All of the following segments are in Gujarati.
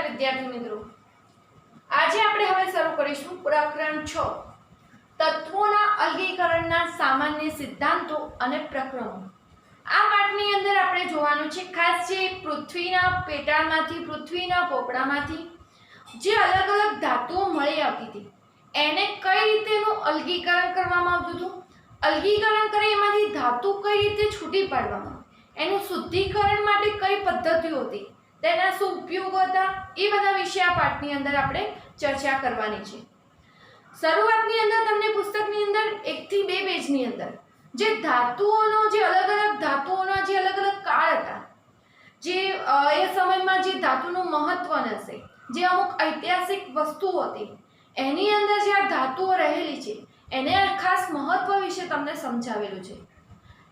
વિદ્યાર્થી મિત્રો, આજે આપણે હવે શરૂ કરીશું પ્રકરણ 6 તત્વોના અલગીકરણના સામાન્ય સિદ્ધાંતો અને પ્રકરણો। આ પાઠની અંદર આપણે જોવાનું છે ખાસ જે પૃથ્વીના પેટાળમાંથી પૃથ્વીના પોપડામાંથી જે અલગ અલગ ધાતુઓ મળી આવતી હતી એને કઈ રીતેનું અલગીકરણ કરવામાં આવતું હતું, અલગીકરણ કરી એમાંથી ધાતુ કઈ રીતે છૂટી પાડવામાં, એનું શુદ્ધિકરણ માટે કઈ પદ્ધતિઓ હતી, તેના શું ઉપયોગો હતા, એ બધા વિશે આ પાઠની અંદર આપણે ચર્ચા કરવાની છે। શરૂઆતની અંદર તમને પુસ્તકની અંદર 1 થી 2 પેજની અંદર જે ધાતુઓનો જે અલગ અલગ ધાતુઓના જે અલગ અલગ કાળ હતા, જે એ સમયમાં જે ધાતુનું મહત્વ હશે, જે અમુક ઐતિહાસિક વસ્તુઓ હતી એની અંદર જે આ ધાતુઓ રહેલી છે એને ખાસ મહત્વ વિશે તમને સમજાવેલું છે।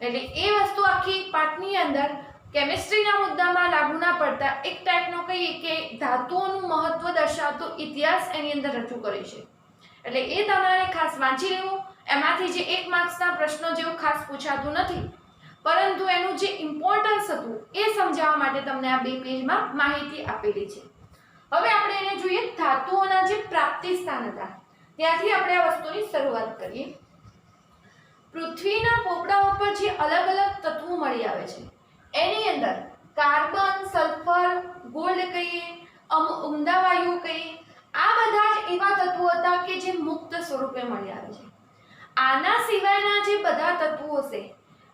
એટલે એ વસ્તુ આખી પાઠની અંદર કેમિસ્ટ્રીના મુદ્દામાં લાગુ ના પડતા એક ટાઈપનો કહીએ કે ધાતુઓનું મહત્વ દર્શાવતો ઇતિહાસ એની અંદર રજૂ કર્યો છે। એટલે એ તમારે ખાસ વાંચી લેવું। એમાંથી જે 1 માર્ક્સના પ્રશ્નો જેવું ખાસ પૂછાતું નથી, પરંતુ એનું જે ઇમ્પોર્ટન્સ હતું એ સમજાવવા માટે તમને આ 2 પેજમાં માહિતી આપેલી છે। હવે આપણે એને જોઈએ ધાતુઓના જે પ્રાપ્તિ સ્થાન હતા ત્યાંથી આપણે આ વસ્તુની શરૂઆત કરીએ। પૃથ્વીના પોપડા ઉપર જે અલગ અલગ તત્વો મળી આવે છે એની અંદર કાર્બન, સલ્ફર, ગોલ્ડ કહીએ, ઉમદા વાયુઓ કહીએ, આ બધા જ એવા તત્વો હતા કે જે મુક્ત સ્વરૂપે મળી આવે છે। આના સિવાયના જે બધા તત્વો છે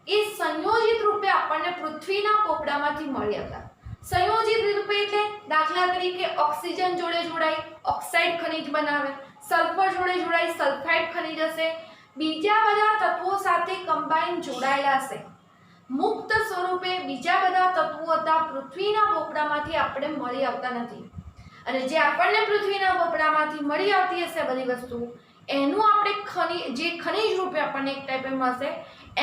એ સંયોજિત રૂપે આપણને પૃથ્વીના પોપડામાંથી મળી આવતા। સંયોજિત રૂપે એટલે દાખલા તરીકે ઓક્સિજન જોડે જોડાઈ ઓક્સાઇડ ખનિજ બનાવે, સલ્ફર જોડે જોડાઈ સલ્ફાઇડ ખનિજ હશે, બીજા બધા તત્વો સાથે કમ્બાઈન જોડાયેલા હશે। મુક્ત સ્વરૂપે બીજા બધા તત્વો હતા પૃથ્વીના પોપડામાંથી આપણે મળી આવતા નથી, અને જે આપણને પૃથ્વીના પોપડામાંથી મળી આવતી હશે બધી વસ્તુ એનું આપણે જે ખનિજ રૂપે આપણને એક ટાઈપે મળશે,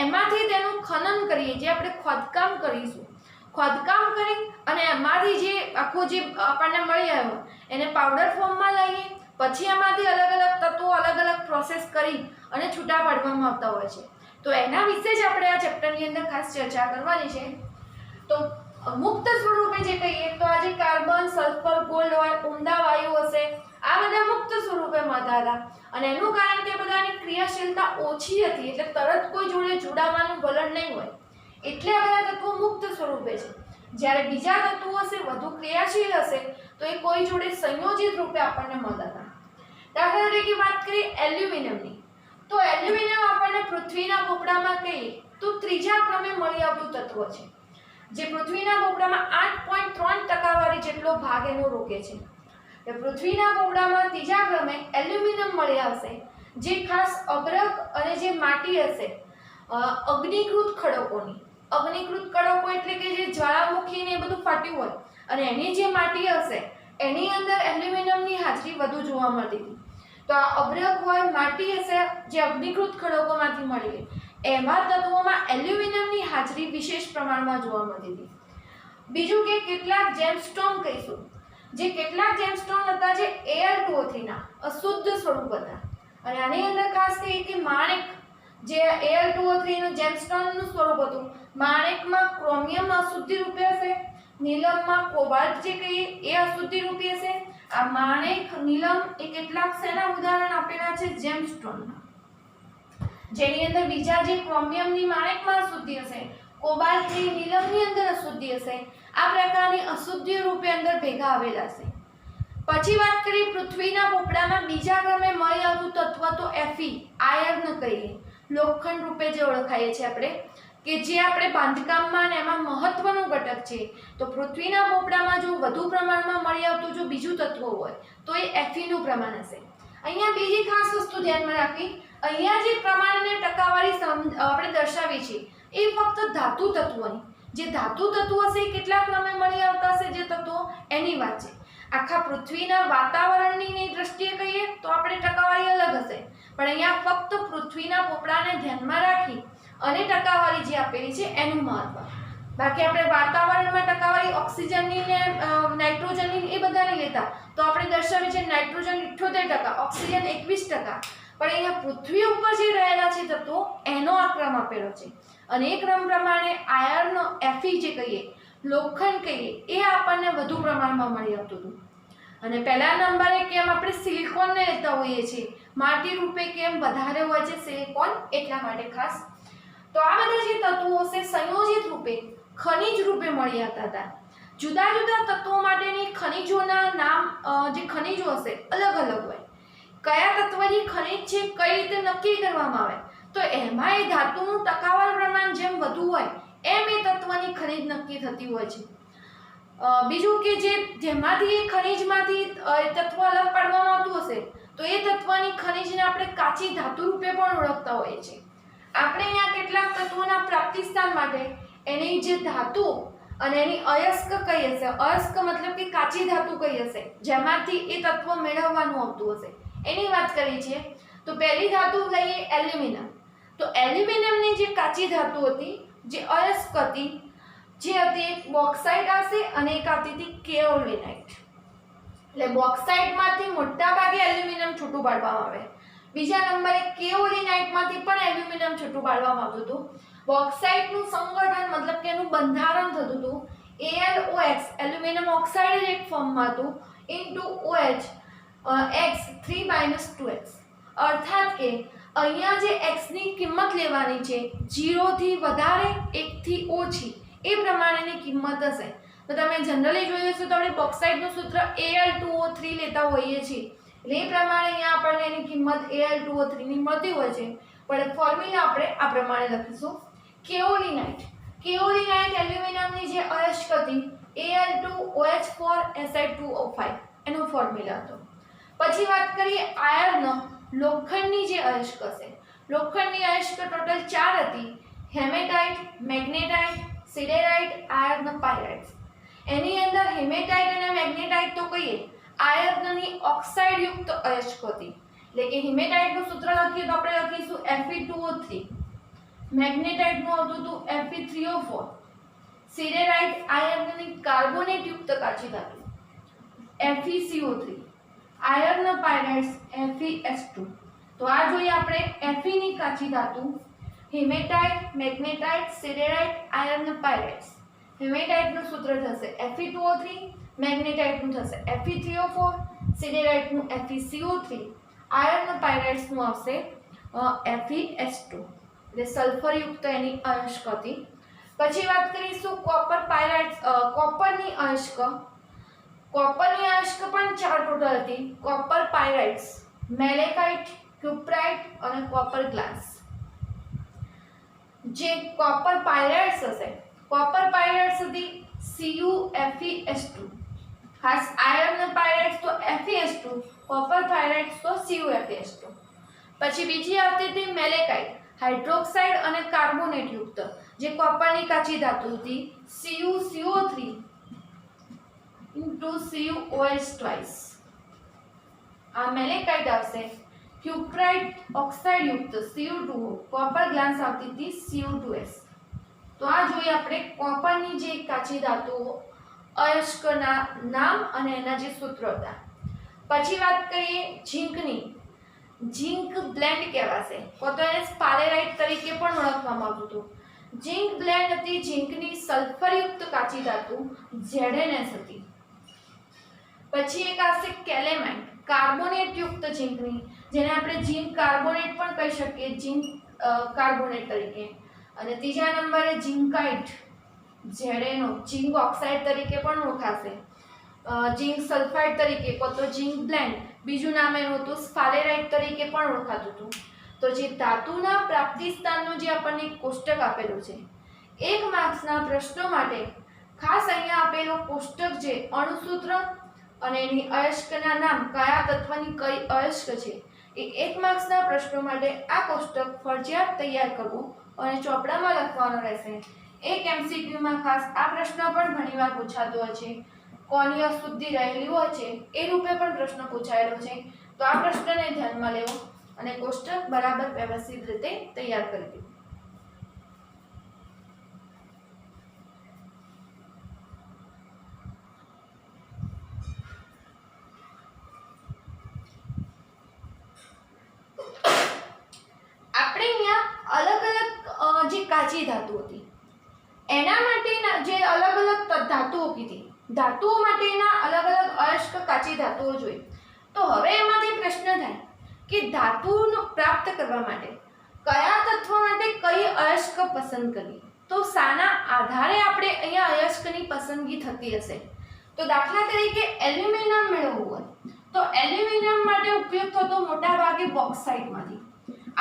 એમાંથી તેનું ખનન કરીએ, જે આપણે ખોદકામ કરીશું, ખોદકામ કરી અને એમાંથી જે આખો જે આપણને મળી આવ્યો એને પાવડર ફોર્મમાં લઈએ, પછી એમાંથી અલગ અલગ તત્વો અલગ અલગ પ્રોસેસ કરી અને છૂટા પાડવામાં આવતા હોય છે। તો એના વિશે જ આપણે આ ચેપ્ટરની અંદર ખાસ ચર્ચા કરવાની છે। તો મુક્ત સ્વરૂપે જે કહીએ તો આ જે કાર્બન, સલ્ફર, ગોલ્ડ હોય, ઉમદા વાયુ હશે, આ બધા મુક્ત સ્વરૂપે મળતા હતા, અને એનું કારણ કે બધાની ક્રિયાશીલતા ઓછી હતી, એટલે તરત કોઈ જોડે જોડાવાનું વલણ નહીં હોય, એટલે આ બધા તત્વો મુક્ત સ્વરૂપે છે। જ્યારે બીજા તત્વો હશે વધુ ક્રિયાશીલ હશે તો એ કોઈ જોડે સંયોજિત રૂપે આપણને મળતા હતા। દાખલા તરીકે વાત કરીએ એલ્યુમિનિયમની, તો એલ્યુમિનિયમ આપણને પૃથ્વીના પોપડામાં કહીએ તો 3જા ક્રમે મળી આવતું તત્વ છે, જે પૃથ્વીના પોપડામાં 8.3% વાળી જેટલો ભાગ એનો રોકે છે। એટલે પૃથ્વીના પોપડામાં 3જા ક્રમે એલ્યુમિનિયમ મળી આવશે, જે ખાસ અગ્રક અને જે માટી હશે અગ્નિકૃત ખડકોની, અગ્નિકૃત ખડકો એટલે કે જે જ્વાળામુખી ને બધું ફાટ્યું હોય અને એની જે માટી હશે એની અંદર એલ્યુમિનિયમની હાજરી વધુ જોવા મળતી હતી। તો આ અગ્રક હોય, માટી હશે જે અગ્નિકૃત ખડકોમાંથી મળી, એવા તત્વોમાં એલ્યુમિનિયમની હાજરી વિશેષ પ્રમાણમાં જોવા મળતી હતી। બીજું કે કેટલાક જેમસ્ટોન કહીશું, જે કેટલાક જેમસ્ટોન હતા જે Al2O3 ના અશુદ્ધ સ્વરૂપ હતા, અને આની અંદર ખાસ કહીએ કે માણેક જે Al2O3 નું જેમસ્ટોનનું સ્વરૂપ હતું, માણેકમાં ક્રોમિયમ અશુદ્ધિ રૂપે હશે, નીલમમાં કોબાલ્ટ જે કહીએ એ અશુદ્ધિ રૂપે હશે। આ માણેક, નીલમ એ કેટલાક શેના ઉદાહરણ આપેલા છે જેમસ્ટોનના, જેની અંદર બીજા જે ક્રોમિયમની માણેકમાં અશુદ્ધિ હશે, કોબાલ્ટની નીલમની અંદર અશુદ્ધિ હશે, આ પ્રકારની અશુદ્ધિ રૂપે અંદર ભેગા આવેલા હશે। પછી વાત કરીએ પૃથ્વીના પોપડામાં બીજા ક્રમે મળી આવતું તત્વ તો Fe આયર્ન કહીએ, લોખંડ રૂપે જે ઓળખાય છે આપણે, કે જે આપણે બાંધકામમાં ને એમાં મહત્વનું ઘટક છે। તો પૃથ્વીના પોપડામાં જો વધુ પ્રમાણમાં મળી આવતું જો બીજું તત્વ હોય તો એ Fe નું પ્રમાણ હશે। અહીંયા બીજી ખાસ વસ્તુ ધ્યાનમાં રાખવી, અહીંયા જે પ્રમાણને ટકાવારી આપણે દર્શાવી છે એ ફક્ત ધાતુ તત્વોની, જે ધાતુ તત્વો હશે એ કેટલા ક્રમે મળી આવતા હશે જે તત્વો એની વાત છે। આખા પૃથ્વીના વાતાવરણની દ્રષ્ટિએ કહીએ તો આપણે ટકાવારી અલગ હશે, પણ અહીંયા ફક્ત પૃથ્વીના પોપડાને ધ્યાનમાં રાખી અને ટકાવારી જે આપેલી છે એનું મહત્વ। બાકી આપણે વાતાવરણમાં ટકાવારી ઓક્સિજનની ને નાઇટ્રોજનની એ બધાની લેતા તો આપણે દર્શાવી છે નાઇટ્રોજન 78%, ઓક્સિજન 21%, પણ અહીંયા પૃથ્વી ઉપર જે રહેલા છે તત્વો એનો આ ક્રમ આપેલો છે, અને એ ક્રમ પ્રમાણે આયર્ન Fe જે કહીએ, લોખંડ કહીએ, એ આપણને વધુ પ્રમાણમાં મળી આવતું હતું। અને પહેલા નંબરે કેમ આપણે સિલિકોનને લેતા હોઈએ છીએ, માટી રૂપે કેમ વધારે હોય છે સિલિકોન, એટલા માટે ખાસ. તો આ બધા જે તત્વો છે સંયોજિત રૂપે ખનિજ રૂપે મળી આવતા હતા. જુદા જુદા તત્વો માટેની ખનિજોના નામ, જે ખનિજો હશે અલગ અલગ હોય. કયા તત્વની ખનિજ છે કઈ રીતે નક્કી કરવામાં આવે, તો એમાં એ ધાતુનું ટકાવાર પ્રમાણ જેમ વધુ હોય એમ એ તત્વની ખનિજ નક્કી થતી હોય છે. બીજું કે જેમાંથી એ ખનિજમાંથી તત્વ અલગ પાડવામાં આવતું હશે તો એ તત્વની ખનિજને આપણે કાચી ધાતુ રૂપે પણ ઓળખતા હોઈએ છીએ. આપણે અહીંયા કેટલાક તત્વોના પ્રાપ્તિ સ્થાન માટે એની જે ધાતુ અને એની અયસ્ક કઈ હશે, અયસ્ક મતલબ કે કાચી ધાતુ કઈ હશે જેમાંથી એ તત્વ મેળવવાનું આવતું હશે એની વાત કરી છે. તો પહેલી ધાતુ લઈએ એલ્યુમિનિયમ. તો એલ્યુમિનિયમની જે કાચી ધાતુ હતી, જે અયસ્ક હતી, જે હતી એક બોક્સાઇટ હશે અને એક આવતી હતી કેઓલિનાઇટ. એટલે બોક્સાઇટમાંથી મોટા ભાગે એલ્યુમિનિયમ છૂટું પાડવામાં આવે. બીજા નંબરે કેઓલિનાઇટમાંથી પણ એલ્યુમિનિયમ છૂટું પાડવામાં આવતું હતું. બોક્સાઇટનું સંગઠન મતલબ કે એનું બંધારણ થતું હતું AlOX, એલ્યુમિનિયમ ઓક્સાઇડ એક ફોર્મમાં હતું, into OH X 3 - 2x. અર્થાત કે અહીંયા જે x ની કિંમત લેવાની છે 0 થી વધારે 1 થી ઓછી એ પ્રમાણેની કિંમત હશે. તો તમે જનરલી જોયું હશે તો આપણે બોક્સાઇટનું સૂત્ર Al2O3 લેતા હોઈએ છીએ. એટલે એ પ્રમાણે અહીંયા આપણને એની કિંમત Al2O3 ની મળતી હોય છે. પણ ફોર્મ્યુલા આપણે આ પ્રમાણે લખીશું. કેઓલિનાઇટ. કેઓલિનાઇટ એલ્યુમિનિયમની જે અયસ્ક હતી Al2OH4Si2O5 એનો ફોર્મ્યુલા હતો. પછી વાત કરીએ આયર્ન, લોખંડની જે અયસ્ક છે. લોખંડની અયસ્ક ટોટલ 4 હતી: હેમેટાઇટ, મેગ્નેટાઇટ, સિડેરાઇટ, આયર્ન, પાયરાઇટ. એની અંદર હેમેટાઇટ અને મેગ્નેટાઇટ તો કહીએ આયર્નની ઓક્સાઇડ યુક્ત અયસ્ક હતી. એટલે કે હેમેટાઇટનું સૂત્ર લખીએ તો આપણે લખીશું Fe2O3, મેગ્નેટાઇટનું આવતું હતું Fe3O4, સિડેરાઇટ આયર્નની કાર્બોનેટ યુક્ત કાચી ધાતુ FeCO3, આયર્ન પાયરાઇટ્સ FeS2. તો આ જોઈએ આપણે Fe ની કાચી ધાતુ, હેમેટાઇટ, મેગ્નેટાઇટ, સિડેરાઇટ, આયર્ન પાયરાઇટ્સ. હેમેટાઇટનું સૂત્ર થશે Fe2O3, મેગ્નેટાઇટનું થશે Fe3O4, સિડેરાઇટનું FeCO3, આયર્ન પાયરાઇટ્સનું આવશે FeS2. એટલે સલ્ફર યુક્ત એની અયસ્ક હતી. પછી વાત કરીશું કોપર પાયરાઇટ્સ, કોપરની અયસ્ક. કોપરની અયસ્ક પણ 4 ટોટલ હતી: કોપર પાયરાઇટ્સ, મેલેકાઇટ, ક્યુપ્રાઇટ અને કોપર ગ્લાસ. જે કોપર પાયરાઇટ્સ હશે, કોપર પાયરાઇટ્સ હતી CuFeS2. ખાસ આયર્ન પાયરાઇટ્સ તો FeS2, કોપર પાયરાઇટ્સ તો CuFeS2. પછી બીજી આવતી હતી મેલેકાઇટ, હાઇડ્રોક્સાઇડ અને કાર્બોનેટ યુક્ત, જે કોપરની કાચી ધાતુ હતી CuCO3 into CuOH twice. આ મેલેકાઇટ આવશે. ક્યુપ્રાઇટ ઓક્સાઇડ યુક્ત Cu2O, કોપર ગ્લાસ આવતી હતી Cu2S. તો આ જોઈએ આપણે કોપરની જે કાચી ધાતુઓ અયસ્કના નામ અને એના જે સૂત્રો હતા. પછી વાત કરીએ ઝીંકની. ઝીંક બ્લેન્ડ કહેવાશે, પોતાને સ્પાલેરાઇટ તરીકે પણ ઓળખવામાં આવતું હતું. ઝીંક બ્લેન્ડ હતી ઝીંકની સલ્ફરયુક્ત કાચી ધાતુ ZnS હતી. પછી એક આવશે કેલેમાઇટ, કાર્બોનેટ યુક્ત ઝીંકની, જેને આપણે ઝીંક કાર્બોનેટ પણ કહી શકીએ, ઝીંક કાર્બોનેટ તરીકે. અને ત્રીજા નંબરે ઝિંકાઇટ, ZnO, ઝિંક ઓક્સાઇડ તરીકે પણ ઓળખાશે. ઝિંક સલ્ફાઇડ તરીકે, કો તો ઝિંક બ્લેન્ડ, બીજું નામ એનું હતું સ્પાલેરાઇટ તરીકે પણ ઓળખાતું હતું. તો જે ધાતુના પ્રાપ્તિ સ્થાનનું જે આપણને કોષ્ટક આપેલું છે, 1 માર્ક્સના પ્રશ્નો માટે ખાસ અહીંયા આપેલો કોષ્ટક જે અણુસૂત્ર અને એની અયસ્કના નામ, કયા તત્વની કઈ અયસ્ક છે, એ 1 માર્ક્સના પ્રશ્નો માટે આ કોષ્ટક ફરજિયાત તૈયાર કરવું અને ચોપડામાં લખવાનો રહેશે. એક MCQમાં ખાસ આ પ્રશ્ન પણ ઘણીવાર પૂછાતો હોય છે, કોની અશુદ્ધિ રહેલી હોય છે એ રૂપે પણ પ્રશ્ન પૂછાયેલો છે. તો આ પ્રશ્નને ધ્યાનમાં લેવો અને કોષ્ટક બરાબર વ્યવસ્થિત રીતે તૈયાર કરી દેવું. આપણે અહીંયા અલગ અલગ જે કાચી ધાતુ હતી એના માટેના જે અલગ અલગ ધાતુઓ કીધી ધાતુઓ માટેના અલગ અલગ અયસ્ક કાચી ધાતુઓ જોઈ. તો હવે એમાંથી પ્રશ્ન થાય કે ધાતુનું પ્રાપ્ત કરવા માટે કયા તત્વ માટે કઈ અયસ્ક પસંદ કરવી. તો શાના આધારે આપણે અહીંયા અયસ્કની પસંદગી થતી હશે? તો દાખલા તરીકે એલ્યુમિનિયમ મેળવવું હોય તો એલ્યુમિનિયમ માટે ઉપયોગ થતો મોટા ભાગે બોક્સાઇટમાંથી.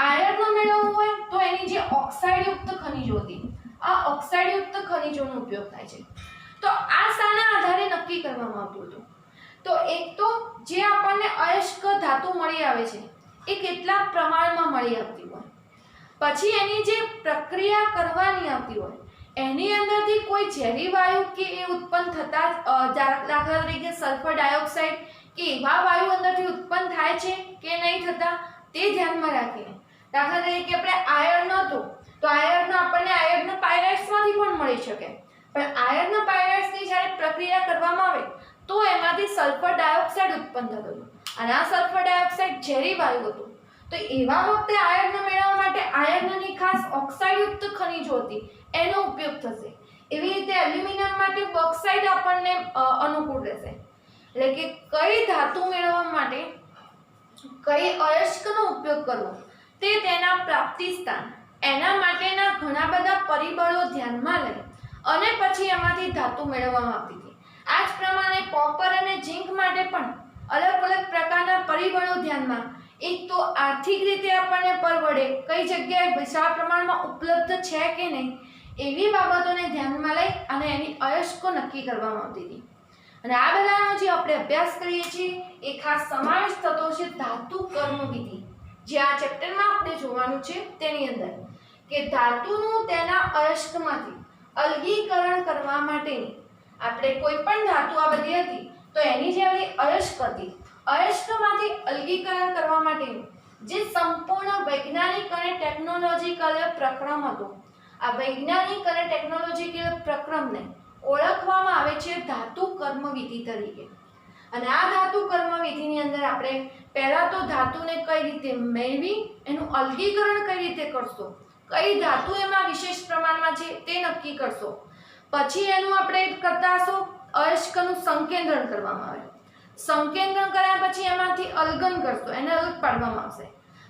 આયર્ન મેળવવું હોય તો એની જે ઓક્સાઇડયુક્ત ખનિજો હતી, આ ઓક્સાઇડયુક્ત ખનિજોનો ઉપયોગ થાય છે. તો આ શાના આધારે નક્કી કરવામાં આવતું હતું? તો એક તો જે આપણને અયસ્ક ધાતુ મળી આવે છે એ કેટલા પ્રમાણમાં મળી આવતી હોય, પછી એની જે પ્રક્રિયા કરવાની આવતી હોય એની અંદરથી કોઈ ઝેરી વાયુ કે એ ઉત્પન્ન થતા, દાખલા તરીકે સલ્ફર ડાયોક્સાઇડ કે એવા વાયુ અંદરથી ઉત્પન્ન થાય છે કે નહીં થતા તે ધ્યાનમાં રાખીને. દાખલા તરીકે આપણે આયર્ન હતું તો આયર્ન આપણને આયર્ન પાયરાઇટ્સમાંથી પણ મળી શકે, પણ આયર્ન પાયરાઇટ્સની જ્યારે પ્રક્રિયા કરવામાં આવે તો એમાંથી સલ્ફર ડાયોક્સાઇડ ઉત્પન્ન થતું હતું અને આ સલ્ફર ડાયોક્સાઇડ ઝેરી વાયુ હતું. તો એવા વખતે આયર્ન મેળવવા માટે આયર્નની ખાસ ઓક્સાઇડયુક્ત ખનિજો હતી એનો ઉપયોગ થશે. એવી રીતે એલ્યુમિનિયમ માટે બોક્સાઇટ આપણને અનુકૂળ રહેશે. એટલે કે કઈ ધાતુ મેળવવા માટે કઈ અયસ્કનો ઉપયોગ કરવો તે તેના પ્રાપ્તિ સ્થાન, એના માટેના ઘણા બધા પરિબળો ધ્યાનમાં લઈ અને પછી એમાંથી ધાતુ મેળવવામાં આવતી હતી. આ જ પ્રમાણે કોપર અને ઝિંક માટે પણ અલગ અલગ પ્રકારના પરિબળો ધ્યાનમાં, એક તો આર્થિક રીતે આપણને પરવડે, કઈ જગ્યાએ વિશાળ પ્રમાણમાં ઉપલબ્ધ છે કે નહીં, એવી બાબતોને ધ્યાનમાં લઈ અને એની અયસ્કો નક્કી કરવામાં આવતી હતી. અને આ બધાનો જે આપણે અભ્યાસ કરીએ છીએ એ ખાસ સમાવેશ થતો છે ધાતુ કર્મવિધિ, જે આ ચેપ્ટરમાં આપણે જોવાનું છે તેની અંદર, કે ધાતુનું તેના અયસ્કમાંથી અલગીકરણ કરવા માટેની, આપણે કોઈ પણ ધાતુ આ બધી હતી તો એની જે અયસ્ક હતી, અયસ્કમાંથી અલગીકરણ કરવા માટેનું જે સંપૂર્ણ વૈજ્ઞાનિક અને ટેકનોલોજીકલ પ્રક્રમ હતો, આ વૈજ્ઞાનિક અને ટેકનોલોજીકલ પ્રક્રમને ઓળખવામાં આવે છે ધાતુ કર્મવિધિ તરીકે. અને આ ધાતુ કર્મવિધિની અંદર આપણે પહેલા તો ધાતુને કઈ રીતે મેળવી, એનું અલગીકરણ કઈ રીતે કરશો, કઈ ધાતુ એમાં વિશેષ પ્રમાણમાં છે તે નક્કી કરશો, પછી એનું આપણે કરતા હશો અયસ્કનું સંકેન્દ્રણ કરવામાં આવે, સંકેન્દ્રણ કર્યા પછી એમાંથી અલગન કરશો, એને અલગ પાડવામાં આવશે,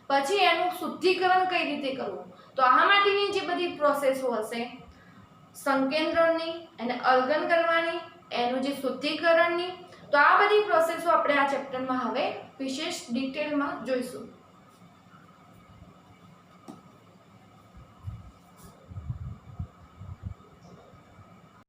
પછી એનું શુદ્ધિકરણ કઈ રીતે કરવું. તો આ માટેની જે બધી પ્રોસેસો હશે, સંકેન્દ્રણની, એને અલગન કરવાની, એનું જે શુદ્ધિકરણની, તો આ બધી પ્રોસેસો આપણે આ ચેપ્ટરમાં હવે વિશેષ ડિટેલમાં જોઈશું.